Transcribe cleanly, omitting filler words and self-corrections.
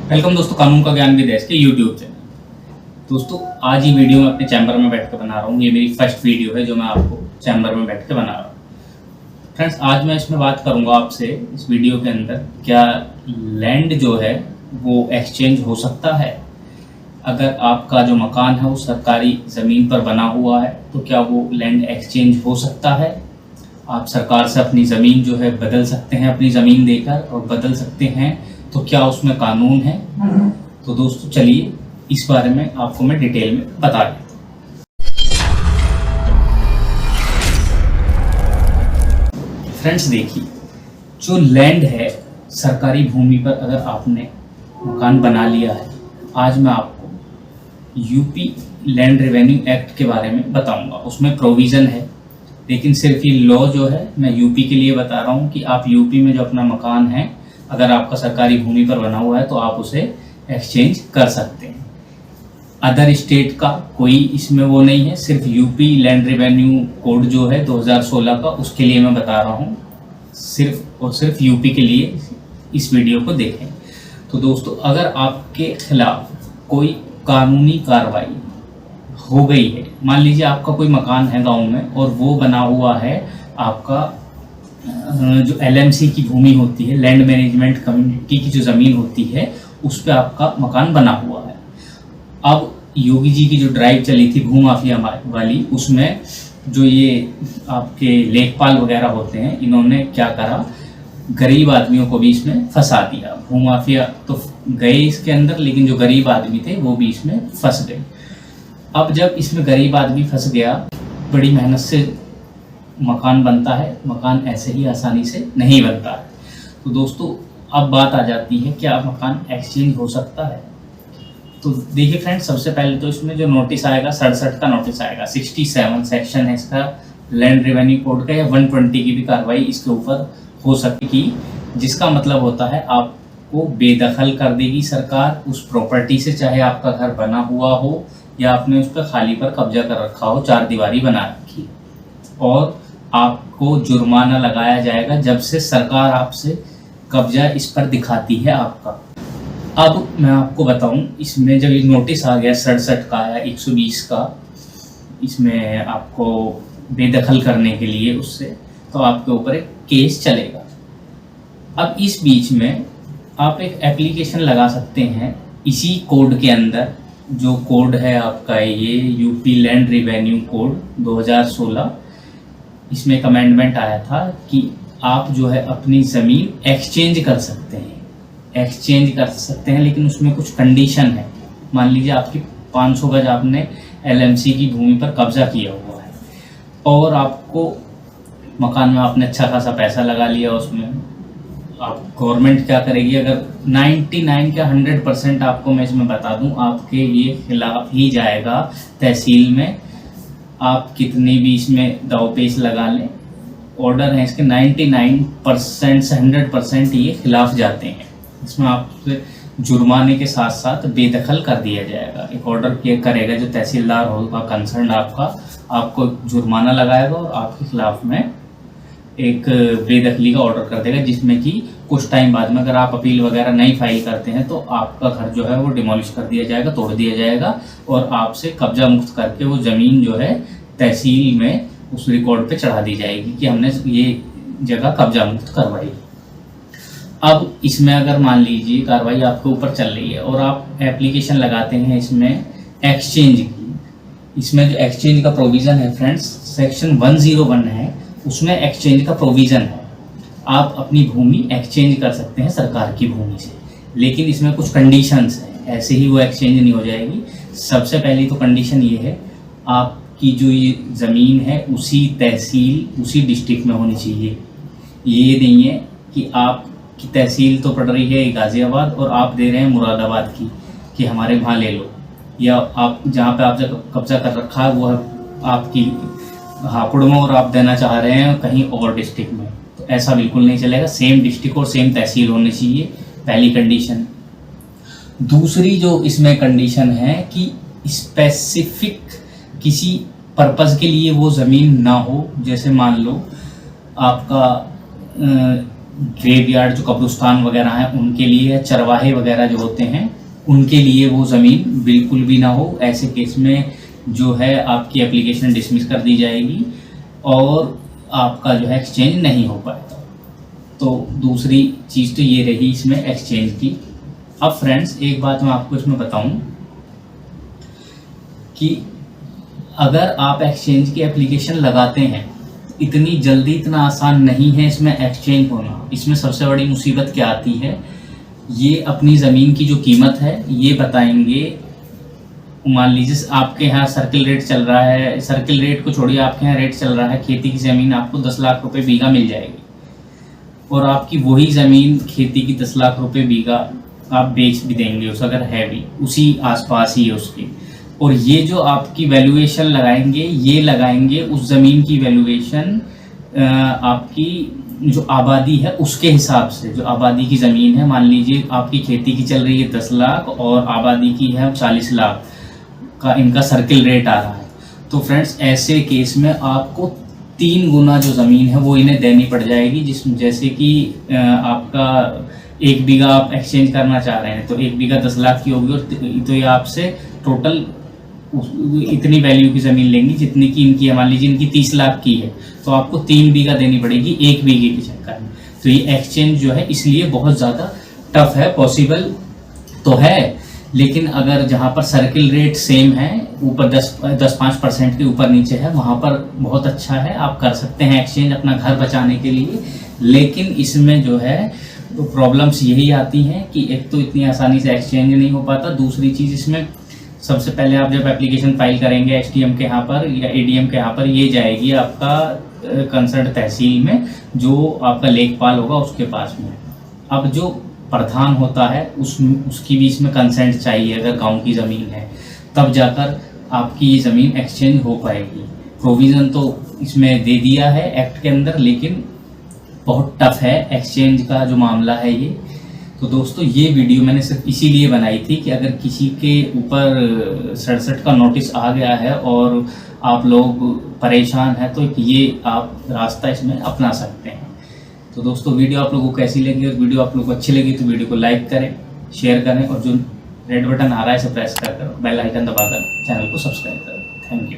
Welcome दोस्तों, कानून का ज्ञान विद एस के यूट्यूब चैनल। दोस्तों आज ये वीडियो मैं अपने चैम्बर में बैठ के बना रहा हूँ। ये मेरी फर्स्ट वीडियो है जो मैं आपको चैम्बर में बैठ के बना रहा हूँ। फ्रेंड्स, आज मैं इसमें बात करूँगा आपसे इस वीडियो के अंदर, क्या लैंड जो है वो एक्सचेंज हो सकता है? अगर आपका जो मकान है वो सरकारी ज़मीन पर बना हुआ है तो क्या वो लैंड एक्सचेंज हो सकता है? आप सरकार से अपनी ज़मीन जो है बदल सकते हैं, अपनी ज़मीन देकर, और बदल सकते हैं तो क्या उसमें कानून है? तो दोस्तों चलिए इस बारे में आपको मैं डिटेल में बता देता हूँ। फ्रेंड्स देखिए, जो लैंड है सरकारी भूमि पर अगर आपने मकान बना लिया है, आज मैं आपको यूपी लैंड रेवेन्यू एक्ट के बारे में बताऊंगा। उसमें प्रोविज़न है, लेकिन सिर्फ ये लॉ जो है मैं यूपी के लिए बता रहा हूँ कि आप यूपी में जो अपना मकान है, अगर आपका सरकारी भूमि पर बना हुआ है तो आप उसे एक्सचेंज कर सकते हैं। अदर स्टेट का कोई इसमें वो नहीं है, सिर्फ यूपी लैंड रेवेन्यू कोड जो है 2016 का, उसके लिए मैं बता रहा हूँ। सिर्फ और सिर्फ यूपी के लिए इस वीडियो को देखें। तो दोस्तों, अगर आपके खिलाफ कोई कानूनी कार्रवाई हो गई है, मान लीजिए आपका कोई मकान है गांव में और वो बना हुआ है आपका जो एलएमसी की भूमि होती है, लैंड मैनेजमेंट कम्युनिटी की जो ज़मीन होती है, उस पर आपका मकान बना हुआ है। अब योगी जी की जो ड्राइव चली थी भू माफिया वाली, उसमें जो ये आपके लेखपाल वगैरह होते हैं, इन्होंने क्या करा, गरीब आदमियों को भी इसमें फंसा दिया। भू माफिया तो गए इसके अंदर, लेकिन जो गरीब आदमी थे वो भी इसमें फंस गए। अब जब इसमें गरीब आदमी फंस गया, बड़ी मेहनत से मकान बनता है, मकान ऐसे ही आसानी से नहीं बनता है। तो दोस्तों अब बात आ जाती है, क्या मकान एक्सचेंज हो सकता है? तो देखिए फ्रेंड्स, सबसे पहले तो इसमें जो नोटिस आएगा, 67 का नोटिस आएगा, 67 सेक्शन है इसका लैंड रेवेन्यू कोड का, या 120 की भी कार्रवाई इसके ऊपर हो सकती, जिसका मतलब होता है आपको बेदखल कर देगी सरकार उस प्रॉपर्टी से, चाहे आपका घर बना हुआ हो या आपने उस पर खाली पर कब्जा कर रखा हो, चार दीवारी बना रखी, और आपको जुर्माना लगाया जाएगा जब से सरकार आपसे कब्जा इस पर दिखाती है आपका। अब मैं आपको बताऊं, इसमें जब ये नोटिस आ गया 67 का या 120 का, इसमें आपको बेदखल करने के लिए उससे, तो आपके ऊपर एक केस चलेगा। अब इस बीच में आप एक एप्लीकेशन लगा सकते हैं इसी कोड के अंदर, जो कोड है आपका ये यूपी लैंड रेवेन्यू कोड 2016। इसमें एक अमेंडमेंट आया था कि आप जो है अपनी ज़मीन एक्सचेंज कर सकते हैं, लेकिन उसमें कुछ कंडीशन है। मान लीजिए आपकी 500 गज आपने एलएमसी की भूमि पर कब्जा किया हुआ है, और आपको मकान में आपने अच्छा खासा पैसा लगा लिया उसमें। आप गवर्नमेंट क्या करेगी, अगर 99 या 100% आपको मैं इसमें बता दूं, आपके ये खिलाफ ही जाएगा तहसील में। आप कितनी भी इसमें दावपेच लगा लें, ऑर्डर है इसके 99% से 100% ये खिलाफ जाते हैं। इसमें आपसे जुर्माने के साथ साथ बेदखल कर दिया जाएगा। एक ऑर्डर करेगा जो तहसीलदार होगा कंसर्न आपको जुर्माना लगाएगा और आपके खिलाफ में एक बेदखली का ऑर्डर कर देगा, जिसमें कि कुछ टाइम बाद में अगर आप अपील वगैरह नहीं फाइल करते हैं तो आपका घर जो है वो डिमोलिश कर दिया जाएगा, तोड़ दिया जाएगा, और आपसे कब्जा मुक्त करके वो ज़मीन जो है तहसील में उस रिकॉर्ड पे चढ़ा दी जाएगी कि हमने ये जगह कब्जा मुक्त करवाई। अब इसमें अगर मान लीजिए कार्रवाई आपके ऊपर चल रही है और आप एप्लीकेशन लगाते हैं इसमें एक्सचेंज की, इसमें जो एक्सचेंज का प्रोविज़न है फ्रेंड्स, सेक्शन 101 है, उसमें एक्सचेंज का प्रोविज़न है। आप अपनी भूमि एक्सचेंज कर सकते हैं सरकार की भूमि से, लेकिन इसमें कुछ कंडीशंस हैं, ऐसे ही वो एक्सचेंज नहीं हो जाएगी। सबसे पहली तो कंडीशन ये है, आपकी जो ये ज़मीन है उसी तहसील उसी डिस्ट्रिक्ट में होनी चाहिए। ये नहीं है कि आपकी तहसील तो पड़ रही है गाज़ियाबाद और आप दे रहे हैं मुरादाबाद की कि हमारे वहाँ ले लो, या आप जहाँ पे आप कब्जा कर रखा है वो है आपकी हापुड़ में और आप देना चाह रहे हैं कहीं और डिस्ट्रिक्ट में, तो ऐसा बिल्कुल नहीं चलेगा। सेम डिस्ट्रिक्ट और सेम तहसील होनी चाहिए, पहली कंडीशन। दूसरी जो इसमें कंडीशन है कि स्पेसिफिक किसी पर्पज़ के लिए वो ज़मीन ना हो, जैसे मान लो आपका ग्रेवयार्ड जो कब्रिस्तान वगैरह हैं उनके लिए, चरवाहे वगैरह जो होते हैं उनके लिए वो ज़मीन बिल्कुल भी ना हो। ऐसे केस में जो है आपकी एप्लीकेशन डिसमिस कर दी जाएगी और आपका जो है एक्सचेंज नहीं हो पाएगा। तो दूसरी चीज़ तो ये रही इसमें एक्सचेंज की। अब फ्रेंड्स एक बात मैं आपको इसमें बताऊं कि अगर आप एक्सचेंज की एप्लीकेशन लगाते हैं, इतनी जल्दी, इतना आसान नहीं है इसमें एक्सचेंज होना। इसमें सबसे बड़ी मुसीबत क्या आती है, ये अपनी ज़मीन की जो कीमत है ये बताएंगे। मान लीजिए आपके यहाँ सर्किल रेट चल रहा है, सर्किल रेट को छोड़िए, आपके यहाँ रेट चल रहा है, खेती की ज़मीन आपको 10 लाख रुपए बीघा मिल जाएगी और आपकी वही ज़मीन खेती की 10 लाख रुपए बीघा आप बेच भी देंगे उस, अगर है भी उसी आसपास ही है उसके। और ये जो आपकी वैल्यूएशन लगाएंगे, ये लगाएंगे उस ज़मीन की वैल्यूएशन आपकी जो आबादी है उसके हिसाब से। जो आबादी की ज़मीन है, मान लीजिए आपकी खेती की चल रही है 10 लाख और आबादी की है 40 लाख का इनका सर्किल रेट आ रहा है, तो फ्रेंड्स ऐसे केस में आपको 3 गुना जो ज़मीन है वो इन्हें देनी पड़ जाएगी। जैसे कि आपका 1 बीघा आप एक्सचेंज करना चाह रहे हैं तो 1 बीघा 10 लाख की होगी, और तो ये आपसे टोटल इतनी वैल्यू की ज़मीन लेंगी जितनी की इनकी है। मान लीजिए इनकी 30 लाख की है तो आपको 3 बीघा देनी पड़ेगी 1 बीघे के चक्कर में। तो ये एक्सचेंज जो है इसलिए बहुत ज़्यादा टफ है। पॉसिबल तो है, लेकिन अगर जहाँ पर सर्किल रेट सेम है, ऊपर 10-5% के ऊपर नीचे है, वहाँ पर बहुत अच्छा है, आप कर सकते हैं एक्सचेंज अपना घर बचाने के लिए। लेकिन इसमें जो है तो प्रॉब्लम्स यही आती हैं कि एक तो इतनी आसानी से एक्सचेंज नहीं हो पाता, दूसरी चीज़ इसमें सबसे पहले आप जब एप्लीकेशन फाइल करेंगे एसडीएम के यहाँ पर या एडीएम के यहाँ पर, ये जाएगी आपका कंसर्न तहसील में, जो आपका लेखपाल होगा उसके पास में। अब जो प्रधान होता है उसकी भी इसमें कंसेंट चाहिए। अगर गांव की ज़मीन है तब जाकर आपकी ये ज़मीन एक्सचेंज हो पाएगी। प्रोविज़न तो इसमें दे दिया है एक्ट के अंदर, लेकिन बहुत टफ है एक्सचेंज का जो मामला है ये। तो दोस्तों ये वीडियो मैंने सिर्फ इसीलिए बनाई थी कि अगर किसी के ऊपर 67 का नोटिस आ गया है और आप लोग परेशान हैं तो ये आप रास्ता इसमें अपना सकते हैं। तो दोस्तों वीडियो आप लोगों को कैसी लगी, और वीडियो आप लोगों को अच्छी लगी तो वीडियो को लाइक करें, शेयर करें, और जो रेड बटन आ रहा है इसे प्रेस कर बेल आइकन दबाकर चैनल को सब्सक्राइब करें। Thank you.